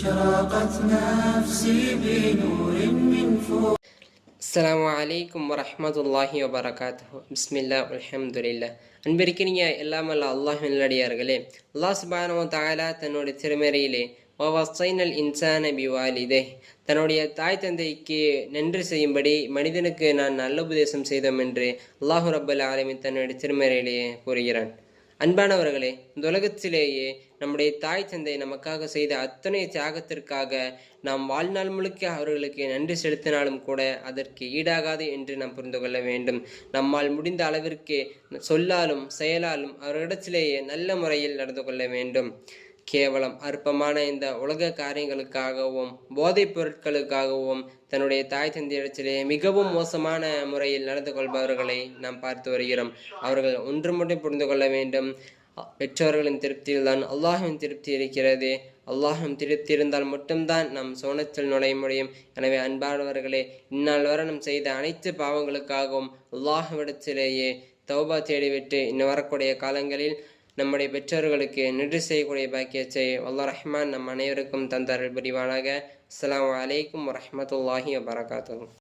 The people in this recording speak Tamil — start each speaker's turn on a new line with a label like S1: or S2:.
S1: أشرقت نفسي بنور من فوق.
S2: அஸ்ஸலாமு அலைக்கும் வரஹ்மத்துல்லாஹி வபரகாத்துஹு. பிஸ்மில்லா அல்ஹம்துலில்லாஹ். அன்பிற்கினிய எல்லாம் அல்ல அல்லாஹ்வின் நல்லடியார்களே, அல்லாஹ் சுப்ஹானஹு வ தஆலா தன்னுடைய திருமறையிலே வவஸ்ஸைனல் இன்சான பிவாலிதைஹ், தன்னுடைய தாய் தந்தைக்கு நன்றி செய்யும்படி மனிதனுக்கு நான் நல்ல உபதேசம் செய்தோம் என்று அல்லாஹு ரப்பல் ஆலமீன் தன்னுடைய திருமறையிலேயே கூறுகிறான். அன்பானவர்களே, இந்த உலகத்திலேயே நம்முடைய தாய் தந்தை நமக்காக செய்த அத்தனை தியாகத்திற்காக நாம் வாழ்நாள் முழுக்க அவர்களுக்கு நன்றி செலுத்தினாலும் கூட அதற்கு ஈடாகாது என்று நாம் புரிந்து கொள்ள வேண்டும். நம்மால் முடிந்த அளவிற்கு சொல்லாலும் செயலாலும் அவர்களிடத்திலேயே நல்ல முறையில் நடந்து கொள்ள வேண்டும். கேவலம் அற்பமான இந்த உலக காரியங்களுக்காகவும் போதைப் பொருட்களுக்காகவும் தன்னுடைய தாய் தந்தையிடத்திலே மிகவும் மோசமான முறையில் நடந்து கொள்பவர்களை நாம் பார்த்து வருகிறோம். அவர்கள் ஒன்று மட்டும் புரிந்து கொள்ள வேண்டும், பெற்றோர்களின் திருப்தியில் தான் அல்லாஹின் திருப்தி இருக்கிறது. அல்லாஹும் திருப்தி இருந்தால் மட்டும்தான் நம் சோனத்தில் நுழைய முடியும். எனவே அன்பானவர்களே, இந்நாள் வரை நம் செய்த அனைத்து பாவங்களுக்காகவும் அல்லாஹ்விடத்திலேயே தௌபா தேடிவிட்டு இன்னும் வரக்கூடிய காலங்களில் நம்முடைய பெற்றோர்களுக்கு நன்றி செய்யக்கூடிய பாக்கியத்தை அல்லாஹ் ரஹ்மான் நம் அனைவருக்கும் தந்தருள் புரிவானாக. அஸ்ஸலாமு அலைக்கும் வரஹ்மத்துல்லாஹி வபரகாத்துஹு.